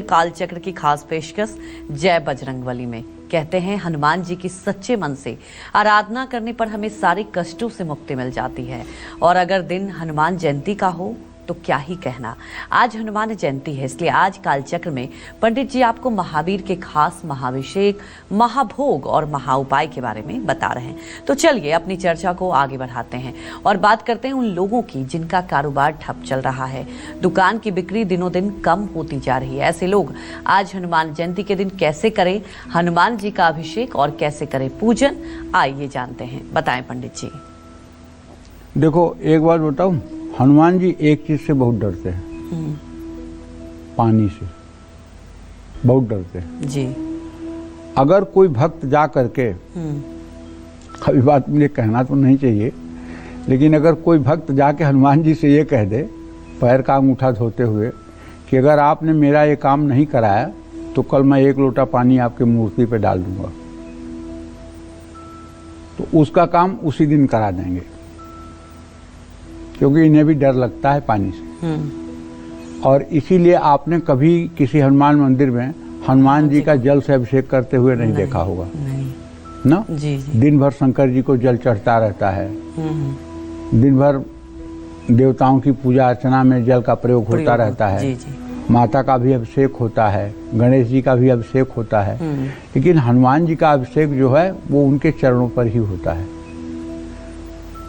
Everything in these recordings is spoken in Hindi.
कालचक्र की खास पेशकश जय बजरंगबली में कहते हैं हनुमान जी की सच्चे मन से आराधना करने पर हमें सारे कष्टों से मुक्ति मिल जाती है। और अगर दिन हनुमान जयंती का हो तो क्या ही कहना। आज हनुमान जयंती है, इसलिए आज कालचक्र में पंडित जी आपको महावीर के खास महाभिषेक, महाभोग और महाउपाय के बारे में बता रहे हैं। तो चलिए अपनी चर्चा को आगे बढ़ाते हैं और बात करते हैं उन लोगों की जिनका कारोबार ठप चल रहा है, दुकान की बिक्री दिनों दिन कम होती जा रही है। ऐसे लोग आज हनुमान जयंती के दिन कैसे करें हनुमान जी का अभिषेक और कैसे करें पूजन, आइए जानते हैं। बताएं पंडित जी। देखो, एक बात बताऊं, हनुमान जी एक चीज से बहुत डरते हैं, पानी से बहुत डरते हैं जी। अगर कोई भक्त जा करके, अभी बात मुझे कहना तो नहीं चाहिए, लेकिन अगर कोई भक्त जाके हनुमान जी से ये कह दे पैर का अंगूठा धोते हुए कि अगर आपने मेरा ये काम नहीं कराया तो कल मैं 1 लोटा पानी आपकी मूर्ति पे डाल दूंगा, तो उसका काम उसी दिन करा देंगे, क्योंकि इन्हें भी डर लगता है पानी से। और इसीलिए आपने कभी किसी हनुमान मंदिर में हनुमान जी का जल से अभिषेक करते हुए नहीं देखा होगा ना। जी। दिन भर शंकर जी को जल चढ़ता रहता है, दिन भर देवताओं की पूजा अर्चना में जल का प्रयोग होता रहता है। जी। माता का भी अभिषेक होता है, गणेश जी का भी अभिषेक होता है, लेकिन हनुमान जी का अभिषेक जो है वो उनके चरणों पर ही होता है।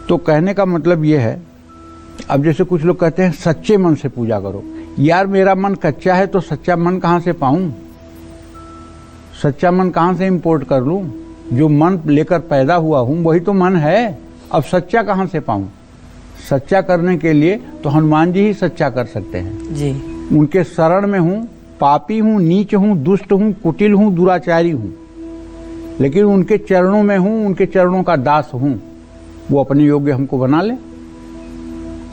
तो कहने का मतलब ये है, अब जैसे कुछ लोग कहते हैं सच्चे मन से पूजा करो। यार, मेरा मन कच्चा है तो सच्चा मन कहाँ से पाऊं? सच्चा मन कहाँ से इंपोर्ट कर लूं? जो मन लेकर पैदा हुआ हूं वही तो मन है, अब सच्चा कहाँ से पाऊं? सच्चा करने के लिए तो हनुमान जी ही सच्चा कर सकते हैं जी। उनके शरण में हूं, पापी हूं, नीच हूं, दुष्ट हूं, कुटिल हूं, दुराचारी हूं, लेकिन उनके चरणों में हूं, उनके चरणों का दास हूं, वो अपने योग्य हमको बना ले।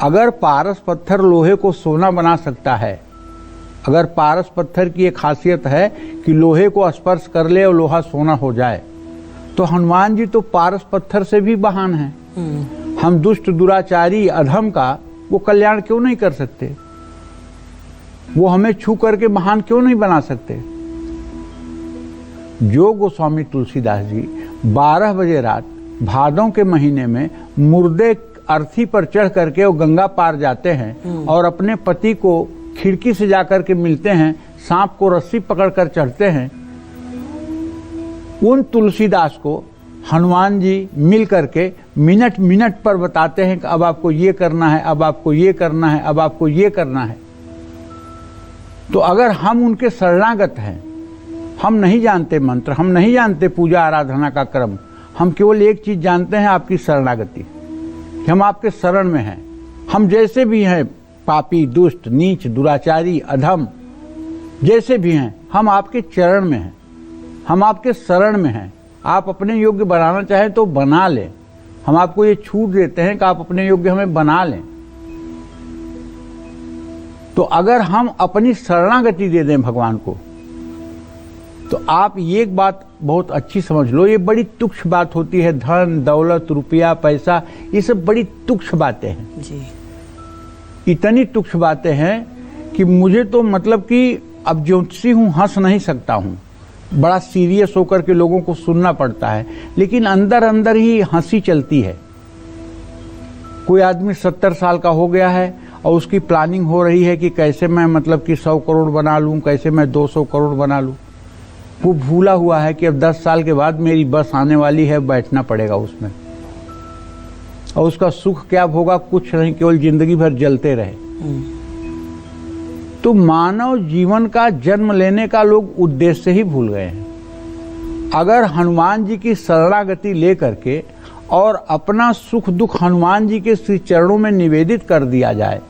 अगर पारस पत्थर लोहे को सोना बना सकता है, अगर पारस पत्थर की एक खासियत है कि लोहे को स्पर्श कर ले और लोहा सोना हो जाए, तो हनुमान जी तो पारस पत्थर से भी महान हैं। हम दुष्ट, दुराचारी, अधम का वो कल्याण क्यों नहीं कर सकते? वो हमें छू करके महान क्यों नहीं बना सकते? जो गोस्वामी तुलसीदास जी 12 बजे रात भादों के महीने में मुर्दे अर्थी पर चढ़ करके वो गंगा पार जाते हैं और अपने पति को खिड़की से जाकर के मिलते हैं, सांप को रस्सी पकड़कर चढ़ते हैं, उन तुलसीदास को हनुमान जी मिल करके मिनट मिनट पर बताते हैं कि अब आपको ये करना है, अब आपको ये करना है, अब आपको ये करना है। तो अगर हम उनके शरणागत हैं, हम नहीं जानते मंत्र, हम नहीं जानते पूजा आराधना का क्रम, हम केवल एक चीज जानते हैं, आपकी शरणागति। हम आपके शरण में हैं, हम जैसे भी हैं, पापी, दुष्ट, नीच, दुराचारी, अधम, जैसे भी हैं, हम आपके चरण में हैं, हम आपके शरण में हैं। आप अपने योग्य बनाना चाहें तो बना लें, हम आपको ये छूट देते हैं कि आप अपने योग्य हमें बना लें। तो अगर हम अपनी शरणागति दे दें भगवान को, तो आप ये एक बात बहुत अच्छी समझ लो, ये बड़ी तुच्छ बात होती है। धन, दौलत, रुपया, पैसा, ये सब बड़ी तुच्छ बातें हैं जी। इतनी तुच्छ बातें हैं कि मुझे तो मतलब कि अब ज्योतिषी हूँ, हंस नहीं सकता हूँ, बड़ा सीरियस होकर के लोगों को सुनना पड़ता है, लेकिन अंदर अंदर ही हंसी चलती है। कोई आदमी 70 साल का हो गया है और उसकी प्लानिंग हो रही है कि कैसे मैं मतलब कि 100 करोड़ बना लूँ, कैसे मैं 200 करोड़ बना लूँ। वो भूला हुआ है कि अब 10 साल के बाद मेरी बस आने वाली है, बैठना पड़ेगा उसमें, और उसका सुख क्या होगा? कुछ नहीं, केवल जिंदगी भर जलते रहे। तो मानव जीवन का जन्म लेने का लोग उद्देश्य ही भूल गए हैं। अगर हनुमान जी की शरणागति लेकर के और अपना सुख दुख हनुमान जी के श्री चरणों में निवेदित कर दिया जाए,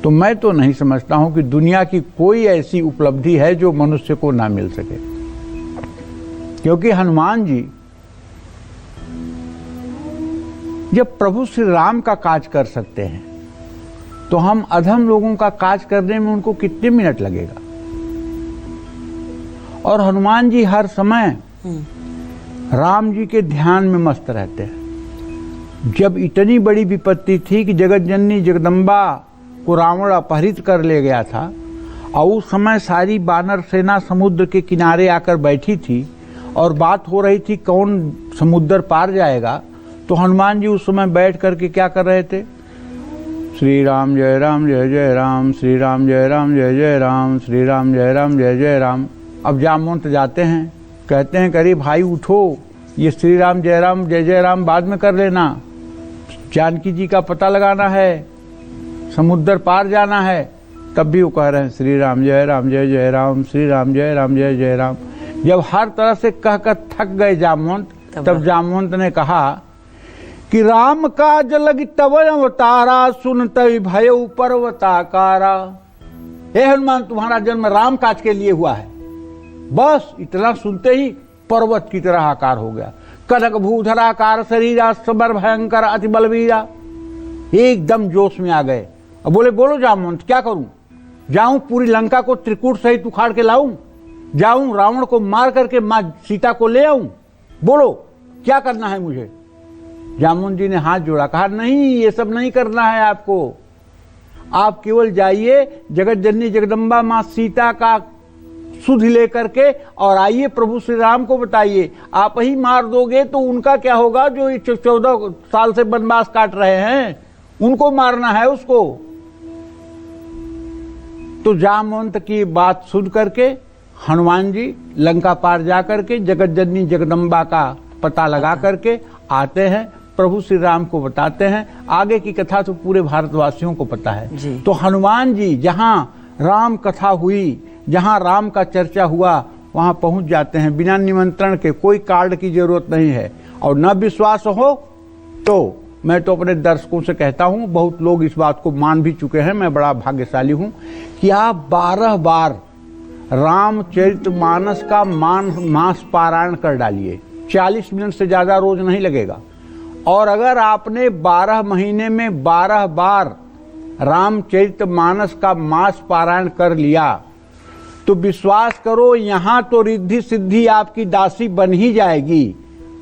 तो मैं तो नहीं समझता हूं कि दुनिया की कोई ऐसी उपलब्धि है जो मनुष्य को ना मिल सके। क्योंकि हनुमान जी जब प्रभु श्री राम का काज कर सकते हैं, तो हम अधम लोगों का काज करने में उनको कितने मिनट लगेगा? और हनुमान जी हर समय राम जी के ध्यान में मस्त रहते हैं। जब इतनी बड़ी विपत्ति थी कि जगत जननी जगदम्बा को रावण अपहरित कर ले गया था, और उस समय सारी वानर सेना समुद्र के किनारे आकर बैठी थी और बात हो रही थी कौन समुद्र पार जाएगा। तो हनुमान जी उस समय बैठ करके क्या कर रहे थे, श्री राम जय राम जय जय राम, श्री राम जय राम जय जय राम, श्री राम जय राम जय जय राम। अब जामवंत जाते हैं, कहते हैं अरे भाई उठो, ये श्री राम जय जय राम बाद में कर लेना, जानकी जी का पता लगाना है, समुद्र पार जाना है। तब भी वो कह रहे हैं श्री राम जय जय राम, श्री राम जय जय राम। जब हर तरह से कहकर थक गए जामवंत, तब जामवंत ने कहा कि राम काज लगी तब अवतारा, सुनते भय पर्वताकारा। हे हनुमान, तुम्हारा जन्म राम काज के लिए हुआ है। बस इतना सुनते ही पर्वत की तरह आकार हो गया। कनक भूधराकार शरीरा, समर भयंकर अति बलवीरा। एकदम जोश में आ गए। अब बोले बोलो जामवंत क्या करूं, जाऊं पूरी लंका को त्रिकूट सहित उखाड़ के लाऊं, जाऊं रावण को मार करके मां सीता को ले आऊं, बोलो क्या करना है मुझे। जामुन जी ने हाथ जोड़ा, कहा नहीं ये सब नहीं करना है आपको, आप केवल जाइए जगत जननी जगदम्बा मां सीता का सुध लेकर के और आइए प्रभु श्री राम को बताइए। आप ही मार दोगे तो उनका क्या होगा, जो 14 साल से वनवास काट रहे हैं, उनको मारना है उसको। तो जामवंत की बात सुन करके हनुमान जी लंका पार जा करके जगत जननी जगदम्बा का पता लगा करके आते हैं, प्रभु श्री राम को बताते हैं। आगे की कथा तो पूरे भारतवासियों को पता है। तो हनुमान जी जहां राम कथा हुई, जहां राम का चर्चा हुआ, वहां पहुंच जाते हैं बिना निमंत्रण के। कोई कार्ड की जरूरत नहीं है। और न विश्वास हो तो मैं तो अपने दर्शकों से कहता हूं, बहुत लोग इस बात को मान भी चुके हैं, मैं बड़ा भाग्यशाली हूं कि आप 12 बार रामचरितमानस का मास पारायण कर डालिए। 40 मिनट से ज्यादा रोज नहीं लगेगा। और अगर आपने 12 महीने में 12 बार रामचरितमानस का मास पारायण कर लिया तो विश्वास करो यहां तो रिद्धि सिद्धि आपकी दासी बन ही जाएगी।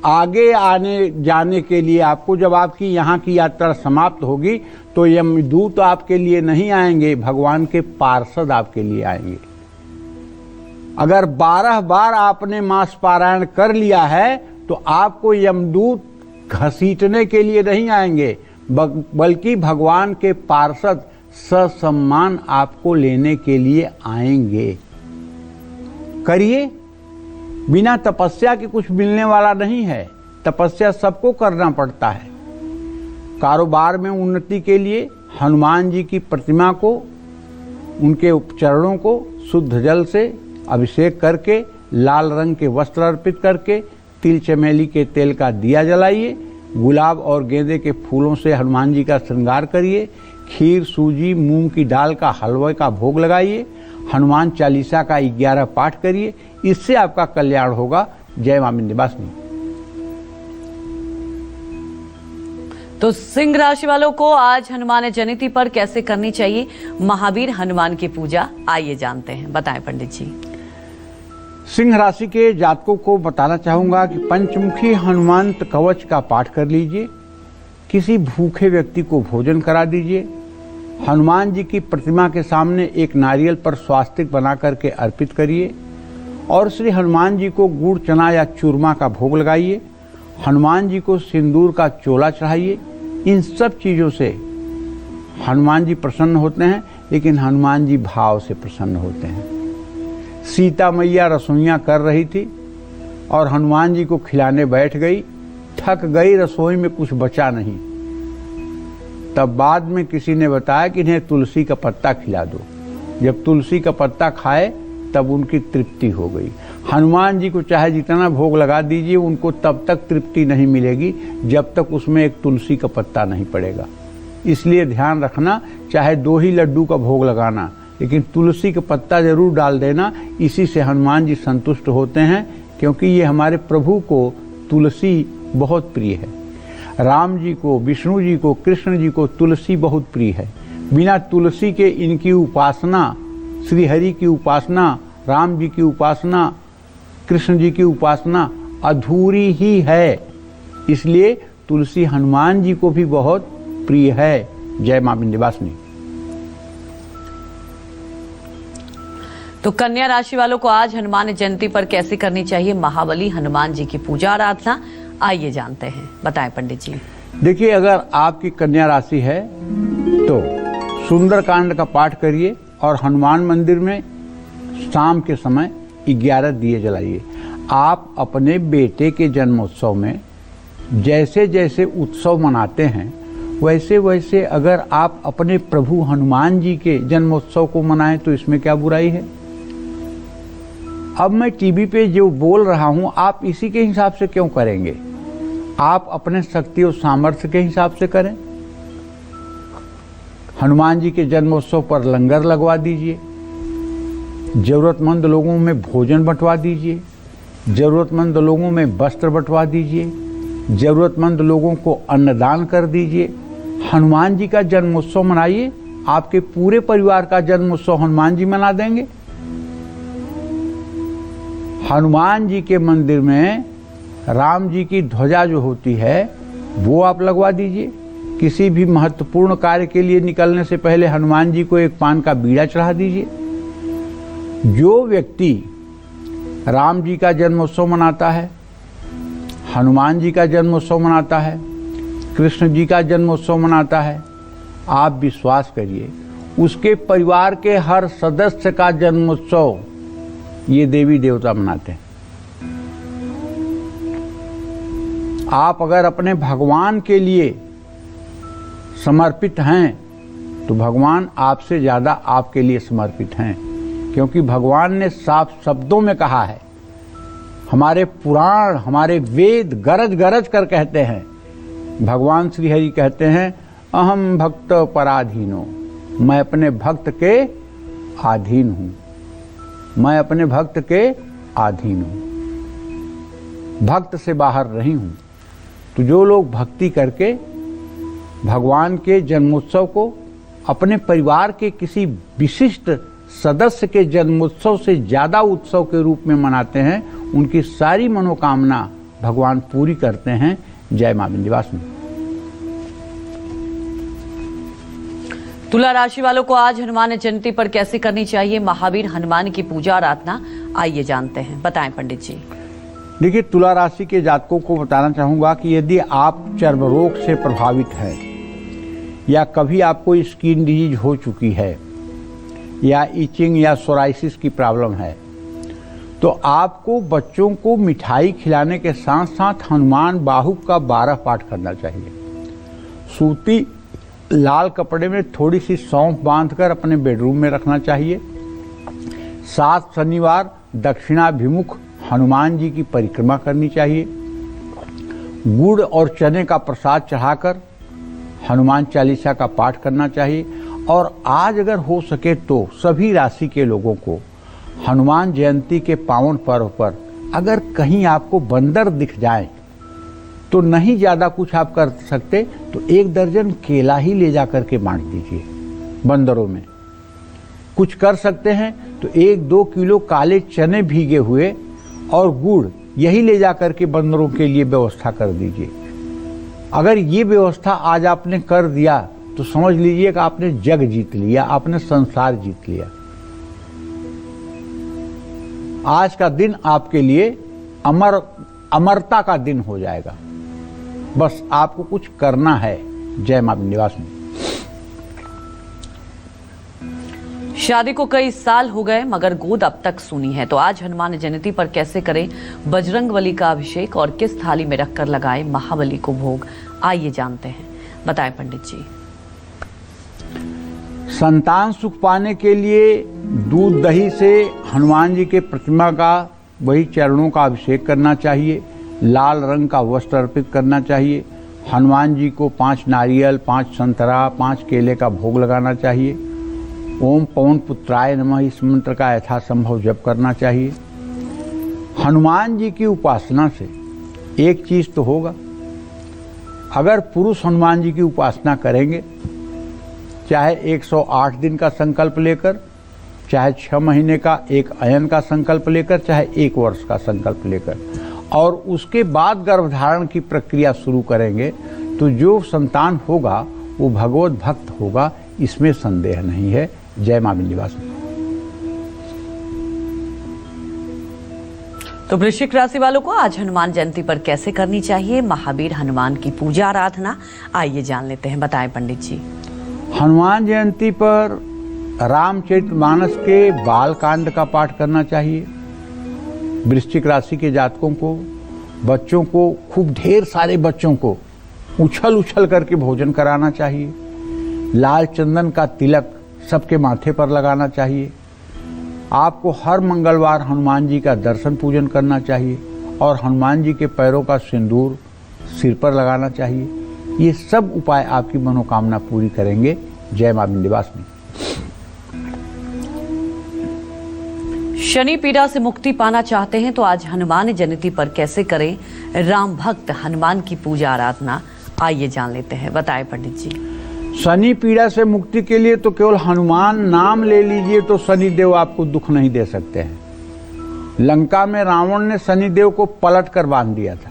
आगे आने जाने के लिए आपको, जब आपकी यहाँ की यात्रा समाप्त होगी तो यमदूत आपके लिए नहीं आएंगे, भगवान के पार्षद आपके लिए आएंगे। अगर 12 बार आपने मास पारायण कर लिया है तो आपको यमदूत घसीटने के लिए नहीं आएंगे, बल्कि भगवान के पार्षद ससम्मान आपको लेने के लिए आएंगे। करिए, बिना तपस्या के कुछ मिलने वाला नहीं है। तपस्या सबको करना पड़ता है। कारोबार में उन्नति के लिए हनुमान जी की प्रतिमा को, उनके चरणों को शुद्ध जल से अभिषेक करके, लाल रंग के वस्त्र अर्पित करके, तिल चमेली के तेल का दिया जलाइए, गुलाब और गेंदे के फूलों से हनुमान जी का श्रृंगार करिए, खीर, सूजी, मूंग की दाल का हलवे का भोग लगाइए, हनुमान चालीसा का 11 पाठ करिए। इससे आपका कल्याण होगा। जय मां विंध्यवासिनी। तो सिंह राशि वालों को आज हनुमान जयंती पर कैसे करनी चाहिए महावीर हनुमान की पूजा, आइए जानते हैं। बताएं पंडित जी। सिंह राशि के जातकों को बताना चाहूंगा कि पंचमुखी हनुमंत कवच का पाठ कर लीजिए, किसी भूखे व्यक्ति को भोजन करा दीजिए, हनुमान जी की प्रतिमा के सामने एक नारियल पर स्वास्तिक बना करके अर्पित करिए और श्री हनुमान जी को गुड़, चना या चूरमा का भोग लगाइए, हनुमान जी को सिंदूर का चोला चढ़ाइए। इन सब चीज़ों से हनुमान जी प्रसन्न होते हैं, लेकिन हनुमान जी भाव से प्रसन्न होते हैं। सीता मैया रसोइयाँ कर रही थी और हनुमान जी को खिलाने बैठ गई, थक गई, रसोई में कुछ बचा नहीं। तब बाद में किसी ने बताया कि इन्हें तुलसी का पत्ता खिला दो। जब तुलसी का पत्ता खाए तब उनकी तृप्ति हो गई। हनुमान जी को चाहे जितना भोग लगा दीजिए, उनको तब तक तृप्ति नहीं मिलेगी जब तक उसमें एक तुलसी का पत्ता नहीं पड़ेगा। इसलिए ध्यान रखना, चाहे 2 ही लड्डू का भोग लगाना, लेकिन तुलसी का पत्ता जरूर डाल देना। इसी से हनुमान जी संतुष्ट होते हैं, क्योंकि ये हमारे प्रभु को तुलसी बहुत प्रिय है। राम जी को, विष्णु जी को, कृष्ण जी को तुलसी बहुत प्रिय है। बिना तुलसी के इनकी उपासना, श्री हरि की उपासना, राम जी की उपासना, कृष्ण जी की उपासना अधूरी ही है। इसलिए तुलसी हनुमान जी को भी बहुत प्रिय है। जय मां विंध्यवासिनी। तो कन्या राशि वालों को आज हनुमान जयंती पर कैसे करनी चाहिए महाबली हनुमान जी की पूजा आराधना, आइए जानते हैं, बताएं पंडित जी। देखिए, अगर आपकी कन्या राशि है तो सुंदरकांड का पाठ करिए और हनुमान मंदिर में शाम के समय 11 दिए जलाइए। आप अपने बेटे के जन्मोत्सव में जैसे जैसे उत्सव मनाते हैं वैसे वैसे अगर आप अपने प्रभु हनुमान जी के जन्मोत्सव को मनाएं तो इसमें क्या बुराई है। अब मैं टीवी पे जो बोल रहा हूं आप इसी के हिसाब से क्यों करेंगे? आप अपने शक्ति और सामर्थ्य के हिसाब से करें। हनुमान जी के जन्मोत्सव पर लंगर लगवा दीजिए, जरूरतमंद लोगों में भोजन बंटवा दीजिए, जरूरतमंद लोगों में वस्त्र बंटवा दीजिए, जरूरतमंद लोगों को अन्नदान कर दीजिए। हनुमान जी का जन्मोत्सव मनाइए, आपके पूरे परिवार का जन्मोत्सव हनुमान जी मना देंगे। हनुमान जी के मंदिर में राम जी की ध्वजा जो होती है वो आप लगवा दीजिए। किसी भी महत्वपूर्ण कार्य के लिए निकलने से पहले हनुमान जी को एक पान का बीड़ा चढ़ा दीजिए। जो व्यक्ति राम जी का जन्मोत्सव मनाता है, हनुमान जी का जन्मोत्सव मनाता है, कृष्ण जी का जन्मोत्सव मनाता है, आप विश्वास करिए उसके परिवार के हर सदस्य का जन्मोत्सव ये देवी देवता मनाते हैं। आप अगर अपने भगवान के लिए समर्पित हैं तो भगवान आपसे ज़्यादा आपके लिए समर्पित हैं, क्योंकि भगवान ने साफ शब्दों में कहा है। हमारे पुराण, हमारे वेद गरज गरज कर कहते हैं। भगवान श्री हरि कहते हैं, अहम भक्त पराधीनो, मैं अपने भक्त के अधीन हूँ, मैं अपने भक्त के अधीन हूँ, भक्त से बाहर नहीं हूँ। तो जो लोग भक्ति करके भगवान के जन्मोत्सव को अपने परिवार के किसी विशिष्ट सदस्य के जन्मोत्सव से ज़्यादा उत्सव के रूप में मनाते हैं, उनकी सारी मनोकामना भगवान पूरी करते हैं। जय मां विंध्यवासिनी। तुला राशि वालों को आज हनुमान जयंती पर कैसे करनी चाहिए महावीर हनुमान की पूजा आराधना, आइए जानते हैं, बताएं पंडित जी। देखिए, तुला राशि के जातकों को बताना चाहूँगा कि यदि आप चर्म रोग से प्रभावित हैं या कभी आपको स्किन डिजीज हो चुकी है या इचिंग या सोराइसिस की प्रॉब्लम है, तो आपको बच्चों को मिठाई खिलाने के साथ साथ हनुमान बाहुक का 12 पाठ करना चाहिए। सूती लाल कपड़े में थोड़ी सी सौंफ बांधकर अपने बेडरूम में रखना चाहिए। 7 शनिवार दक्षिणाभिमुख हनुमान जी की परिक्रमा करनी चाहिए। गुड़ और चने का प्रसाद चढ़ाकर हनुमान चालीसा का पाठ करना चाहिए। और आज अगर हो सके तो सभी राशि के लोगों को हनुमान जयंती के पावन पर्व पर अगर कहीं आपको बंदर दिख जाए तो नहीं ज़्यादा कुछ आप कर सकते तो 1 दर्जन केला ही ले जा करके बांट दीजिए बंदरों में। कुछ कर सकते हैं तो 1-2 किलो काले चने भीगे हुए और गुड़ यही ले जा करके बंदरों के लिए व्यवस्था कर दीजिए। अगर ये व्यवस्था आज आपने कर दिया तो समझ लीजिए कि आपने जग जीत लिया, आपने संसार जीत लिया। आज का दिन आपके लिए अमरता का दिन हो जाएगा। बस आपको कुछ करना है। जय मां विंध्यवासिनी। शादी को कई साल हो गए मगर गोद अब तक सूनी है, तो आज हनुमान जयंती पर कैसे करें बजरंगबली का अभिषेक और किस थाली में रखकर लगाएं महाबली को भोग, आइए जानते हैं, बताएं पंडित जी। संतान सुख पाने के लिए दूध दही से हनुमान जी के प्रतिमा का वही चरणों का अभिषेक करना चाहिए। लाल रंग का वस्त्र अर्पित करना चाहिए। हनुमान जी को 5 नारियल, 5 संतरा, 5 केले का भोग लगाना चाहिए। ओम पवन पुत्राय नमः इस मंत्र का यथासंभव जप करना चाहिए। हनुमान जी की उपासना से एक चीज तो होगा, अगर पुरुष हनुमान जी की उपासना करेंगे, चाहे 108 दिन का संकल्प लेकर, चाहे 6 महीने का एक अयन का संकल्प लेकर, चाहे 1 वर्ष का संकल्प लेकर, और उसके बाद गर्भधारण की प्रक्रिया शुरू करेंगे, तो जो संतान होगा वो भगवत भक्त होगा, इसमें संदेह नहीं है। जय मां विंध्यवासिनी। तो वृश्चिक राशि वालों को आज हनुमान जयंती पर कैसे करनी चाहिए महावीर हनुमान की पूजा आराधना, आइए जान लेते हैं। बताएं पंडित जी। हनुमान जयंती पर रामचरितमानस के बाल कांड का पाठ करना चाहिए। वृश्चिक राशि के जातकों को, बच्चों को, खूब ढेर सारे बच्चों को उछल उछल करके भोजन कराना चाहिए। लाल चंदन का तिलक सबके माथे पर लगाना चाहिए। आपको हर मंगलवार हनुमान जी का दर्शन पूजन करना चाहिए और हनुमान जी के पैरों का सिंदूर सिर पर लगाना चाहिए। ये सब उपाय आपकी मनोकामना पूरी करेंगे। जय मां विंध्यवासिनी। शनि पीड़ा से मुक्ति पाना चाहते हैं तो आज हनुमान जयंती पर कैसे करें राम भक्त हनुमान की पूजा आराधना, आइए जान लेते हैं। बताएं पंडित जी। शनि पीड़ा से मुक्ति के लिए तो केवल हनुमान नाम ले लीजिए तो शनिदेव आपको दुख नहीं दे सकते हैं। लंका में रावण ने शनिदेव को पलट कर बांध दिया था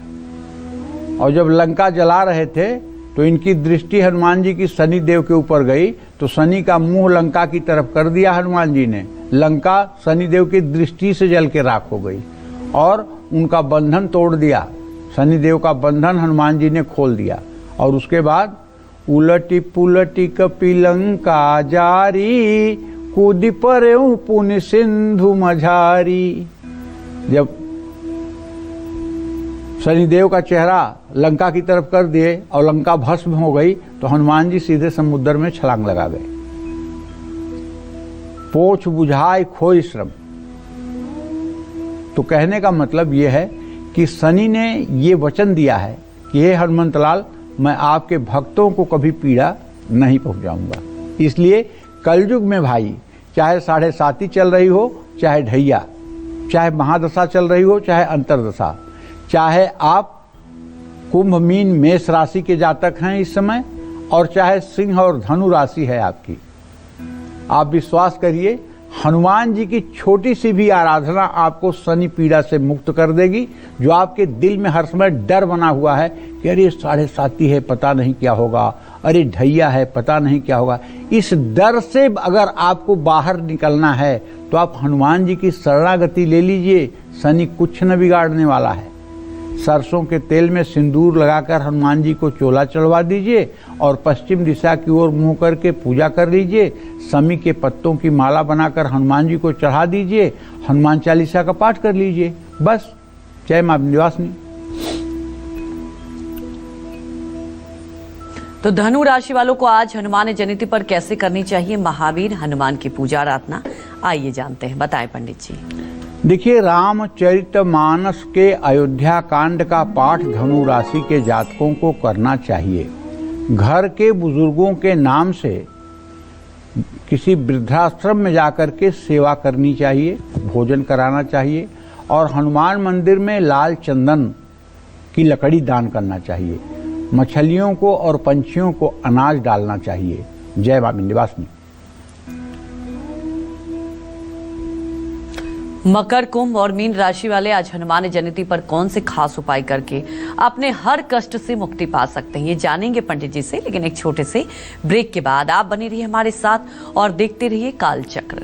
और जब लंका जला रहे थे तो इनकी दृष्टि हनुमान जी की शनिदेव के ऊपर गई तो शनि का मुंह लंका की तरफ कर दिया हनुमान जी ने। लंका शनिदेव की दृष्टि से जल के राख हो गई और उनका बंधन तोड़ दिया। शनिदेव का बंधन हनुमान जी ने खोल दिया और उसके बाद उलटी पुलटी कपिलंका जारी, कूदी परेऊ पुण्य सिंधु मझारी। जब शनिदेव का चेहरा लंका की तरफ कर दिए और लंका भस्म हो गई तो हनुमान जी सीधे समुद्र में छलांग लगा गए। पोछ बुझाए खोई श्रम। तो कहने का मतलब यह है कि शनि ने ये वचन दिया है कि हे हनुमंतलाल, मैं आपके भक्तों को कभी पीड़ा नहीं पहुंचाऊंगा। इसलिए कलयुग में भाई, चाहे 7.5 चल रही हो, चाहे ढैया, चाहे महादशा चल रही हो, चाहे अंतरदशा, चाहे आप कुंभ मीन मेष राशि के जातक हैं इस समय और चाहे सिंह और धनु राशि है आपकी, आप विश्वास करिए हनुमान जी की छोटी सी भी आराधना आपको शनि पीड़ा से मुक्त कर देगी। जो आपके दिल में हर समय डर बना हुआ है कि अरे 7.5 है, पता नहीं क्या होगा, अरे ढैया है, पता नहीं क्या होगा, इस डर से अगर आपको बाहर निकलना है तो आप हनुमान जी की शरणागति ले लीजिए। शनि कुछ न बिगाड़ने वाला है। सरसों के तेल में सिंदूर लगाकर हनुमान जी को चोला चढ़वा दीजिए और पश्चिम दिशा की ओर मुंह करके पूजा कर लीजिए। समी के पत्तों की माला बनाकर हनुमान जी को चढ़ा दीजिए। हनुमान चालीसा का पाठ कर लीजिए, बस। जय मां विंध्यवासिनी। तो धनु राशि वालों को आज हनुमान जयंती पर कैसे करनी चाहिए महावीर हनुमान की पूजा आराधना, आइए जानते हैं। बताएं पंडित जी। देखिए, रामचरितमानस के अयोध्या कांड का पाठ धनु राशि के जातकों को करना चाहिए। घर के बुजुर्गों के नाम से किसी वृद्धाश्रम में जाकर के सेवा करनी चाहिए, भोजन कराना चाहिए और हनुमान मंदिर में लाल चंदन की लकड़ी दान करना चाहिए। मछलियों को और पंछियों को अनाज डालना चाहिए। जय मां विंध्यवासिनी। मकर, कुंभ और मीन राशि वाले आज हनुमान जयंती पर कौन से खास उपाय करके अपने हर कष्ट से मुक्ति पा सकते हैं, ये जानेंगे पंडित जी से। लेकिन एक छोटे से ब्रेक के बाद आप बने रहिए हमारे साथ और देखते रहिए काल चक्र।